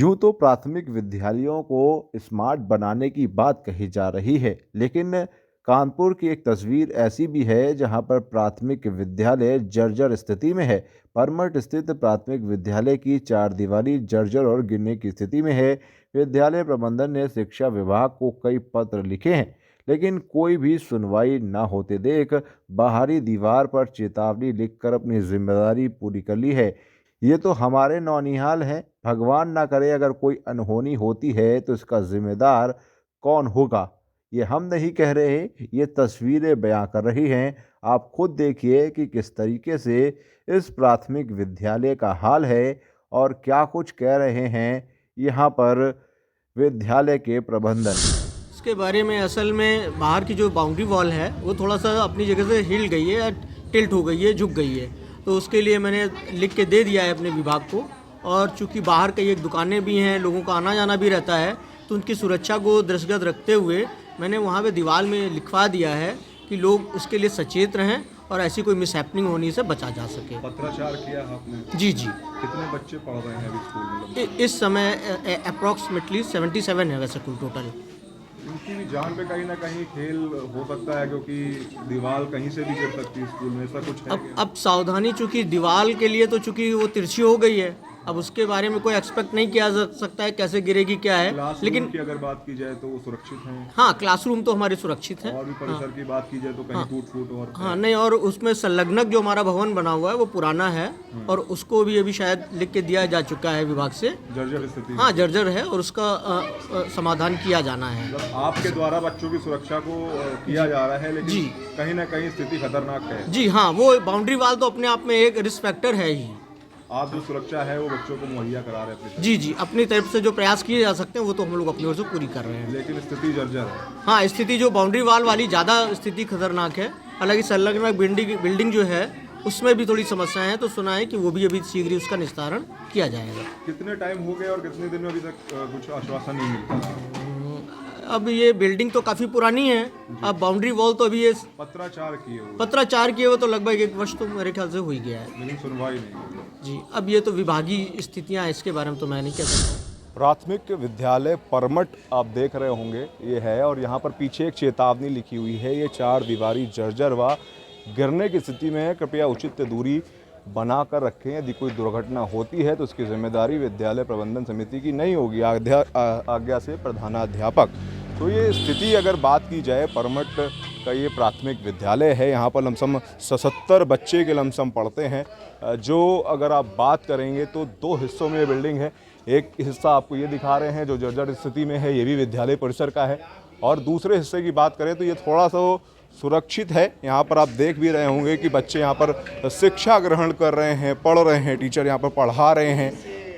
यूं तो प्राथमिक विद्यालयों को स्मार्ट बनाने की बात कही जा रही है, लेकिन कानपुर की एक तस्वीर ऐसी भी है जहां पर प्राथमिक विद्यालय जर्जर स्थिति में है। परमठ स्थित प्राथमिक विद्यालय की चार दीवारी जर्जर और गिरने की स्थिति में है। विद्यालय प्रबंधन ने शिक्षा विभाग को कई पत्र लिखे हैं, लेकिन कोई भी सुनवाई न होते देख बाहरी दीवार पर चेतावनी लिखकर अपनी जिम्मेदारी पूरी कर ली है। ये तो हमारे नौनिहाल हैं। भगवान ना करे अगर कोई अनहोनी होती है तो इसका जिम्मेदार कौन होगा? ये हम नहीं कह रहे, ये तस्वीरें बयां कर रही हैं। आप खुद देखिए कि किस तरीके से इस प्राथमिक विद्यालय का हाल है और क्या कुछ कह रहे हैं यहाँ पर विद्यालय के प्रबंधन। इसके बारे में असल में बाहर की जो बाउंड्री वॉल है वो थोड़ा सा अपनी जगह से हिल गई है या टिल्ट हो गई है, झुक गई है। तो उसके लिए मैंने लिख के दे दिया है अपने विभाग को। और चूंकि बाहर कई एक दुकानें भी हैं, लोगों का आना जाना भी रहता है, तो उनकी सुरक्षा को दृष्टिगत रखते हुए मैंने वहाँ पे दीवार में लिखवा दिया है कि लोग उसके लिए सचेत रहें और ऐसी कोई मिसहैपनिंग होने से बचा जा सके। पत्राचार किया आपने? जी। कितने बच्चे पढ़ रहे हैं अभी स्कूल में? इस समय अप्रॉक्सीमेटली 77 है वैसे कुल टोटल। इनकी भी जान पे कहीं ना कहीं खेल हो सकता है, क्योंकि दीवार कहीं से भी गिर सकती है स्कूल में, ऐसा कुछ है क्या? अब सावधानी, चूंकि दीवार के लिए तो चूंकि वो तिरछी हो गई है, अब उसके बारे में कोई एक्सपेक्ट नहीं किया जा सकता है कैसे गिरेगी क्या है। लेकिन की अगर बात की जाए तो वो सुरक्षित हैं? हाँ, क्लासरूम तो हमारे सुरक्षित हैं। और भी परिसर की बात की जाए तो कहीं टूट फूट और हाँ नहीं, और उसमें संलग्नक जो हमारा भवन बना हुआ है वो पुराना है और उसको भी अभी शायद लिख के दिया जा चुका है विभाग से। जर्जर स्थिति? हाँ, जर्जर है और उसका समाधान किया जाना है। मतलब आपके द्वारा बच्चों की सुरक्षा को किया जा रहा है, लेकिन कहीं ना कहीं स्थिति खतरनाक है। जी हाँ, वो बाउंड्री वाल तो अपने आप में एक रिस्क फैक्टर है ही। आप जो सुरक्षा है वो बच्चों को मुहैया करा रहे हैं? जी, अपनी तरफ से जो प्रयास किए जा सकते हैं वो तो हम लोग अपनी ओर से पूरी कर रहे हैं। लेकिन स्थिति जर्जर है। हाँ, स्थिति जो बाउंड्री वाल वाली ज़्यादा स्थिति खतरनाक है। हालांकि संलग्न बिल्डिंग जो है उसमें भी थोड़ी समस्याएं हैं, तो सुना है कि वो भी अभी शीघ्र ही उसका निस्तारण किया जाएगा। कितने टाइम हो गए और कितने दिन में अभी तक कुछ आश्वासन नहीं मिलता? अब ये बिल्डिंग तो काफ़ी पुरानी है, अब बाउंड्री वॉल तो अभी ये पत्राचार किए हुए तो लगभग 1 वर्ष तो मेरे ख्याल से हो ही गया है। लेकिन सुनवाई नहीं। जी, अब ये तो विभागीय स्थितियाँ हैं, इसके बारे में तो मैं नहीं कह सकता। प्राथमिक विद्यालय परमठ आप देख रहे होंगे ये है, और यहाँ पर पीछे एक चेतावनी लिखी हुई है। ये चार दीवारी जर्जर व गिरने की स्थिति में है, कृपया उचित दूरी बना कर रखें। यदि कोई दुर्घटना होती है तो उसकी जिम्मेदारी विद्यालय प्रबंधन समिति की नहीं होगी, आज्ञा से प्रधानाध्यापक। तो ये स्थिति अगर बात की जाए, परमठ का ये प्राथमिक विद्यालय है, यहाँ पर लमसम 77 बच्चे के लमसम पढ़ते हैं। जो अगर आप बात करेंगे तो 2 हिस्सों में ये बिल्डिंग है। एक हिस्सा आपको ये दिखा रहे हैं जो जर्जर स्थिति में है, ये भी विद्यालय परिसर का है। और दूसरे हिस्से की बात करें तो ये थोड़ा सा सुरक्षित है। यहाँ पर आप देख भी रहे होंगे कि बच्चे यहाँ पर शिक्षा ग्रहण कर रहे हैं, पढ़ रहे हैं, टीचर यहाँ पर पढ़ा रहे हैं।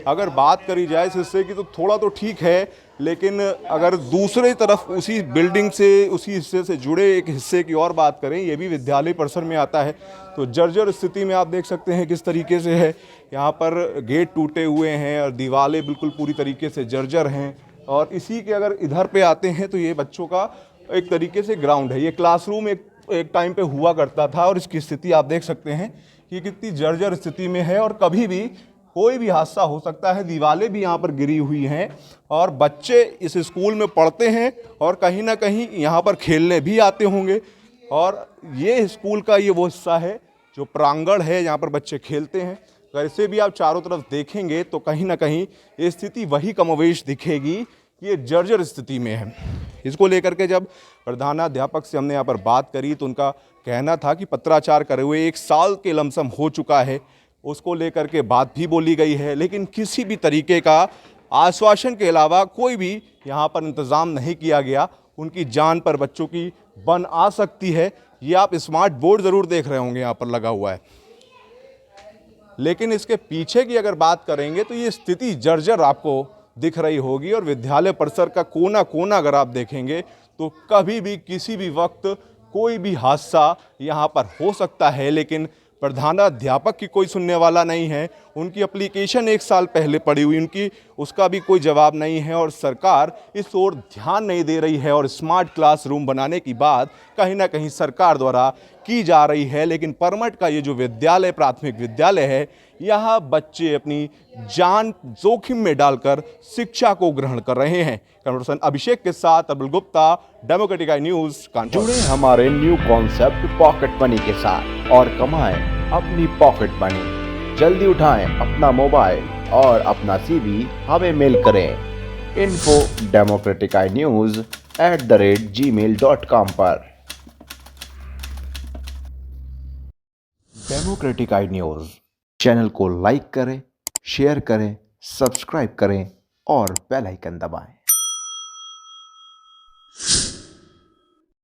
अगर बात करी जाए इस हिस्से की तो थोड़ा तो ठीक है, लेकिन अगर दूसरी तरफ उसी बिल्डिंग से, उसी हिस्से से जुड़े एक हिस्से की और बात करें, ये भी विद्यालय परिसर में आता है, तो जर्जर स्थिति में आप देख सकते हैं किस तरीके से है। यहाँ पर गेट टूटे हुए हैं और दीवारें बिल्कुल पूरी तरीके से जर्जर हैं। और इसी के अगर इधर पे आते हैं तो ये बच्चों का एक तरीके से ग्राउंड है। ये क्लासरूम एक टाइम पे हुआ करता था, और इसकी स्थिति आप देख सकते हैं कि कितनी जर्जर स्थिति में है और कभी भी कोई भी हादसा हो सकता है। दीवारें भी यहाँ पर गिरी हुई हैं और बच्चे इस स्कूल में पढ़ते हैं और कहीं ना कहीं यहाँ पर खेलने भी आते होंगे। और ये स्कूल का ये वो हिस्सा है जो प्रांगण है, यहाँ पर बच्चे खेलते हैं। अगर इसे भी आप चारों तरफ देखेंगे तो कहीं ना कहीं ये स्थिति वही कमोवेश दिखेगी कि ये जर्जर स्थिति में है। इसको लेकर के जब प्रधानाध्यापक से हमने यहाँ पर बात करी तो उनका कहना था कि पत्राचार करे हुए 1 साल के लमसम हो चुका है, उसको लेकर के बात भी बोली गई है, लेकिन किसी भी तरीके का आश्वासन के अलावा कोई भी यहाँ पर इंतज़ाम नहीं किया गया। उनकी जान पर बच्चों की बन आ सकती है। ये आप स्मार्ट बोर्ड ज़रूर देख रहे होंगे यहाँ पर लगा हुआ है, लेकिन इसके पीछे की अगर बात करेंगे तो ये स्थिति जर्जर आपको दिख रही होगी। और विद्यालय परिसर का कोना कोना अगर आप देखेंगे तो कभी भी किसी भी वक्त कोई भी हादसा यहाँ पर हो सकता है, लेकिन प्रधानाध्यापक की कोई सुनने वाला नहीं है। उनकी एप्लीकेशन 1 साल पहले पड़ी हुई, उनकी उसका भी कोई जवाब नहीं है और सरकार इस ओर ध्यान नहीं दे रही है। और स्मार्ट क्लासरूम बनाने की बात कहीं ना कहीं सरकार द्वारा की जा रही है। लेकिन परमट का ये जो विद्यालय, प्राथमिक विद्यालय है, यहाँ बच्चे अपनी जान जोखिम में डालकर शिक्षा को ग्रहण कर रहे हैं। कैमरा पर्सन अभिषेक के साथ Abdul Gupta, democratic I news, Kanpur. जुड़े हमारे न्यू कॉन्सेप्ट पॉकेट मनी के साथ और कमाएं अपनी पॉकेट मनी। जल्दी उठाएं अपना मोबाइल और अपना CV हमें मेल करें info@democraticnews@gmail.com पर। डेमोक्रेटिक आई न्यूज़ चैनल को लाइक करें, शेयर करें, सब्सक्राइब करें और बेल आइकन दबाएं।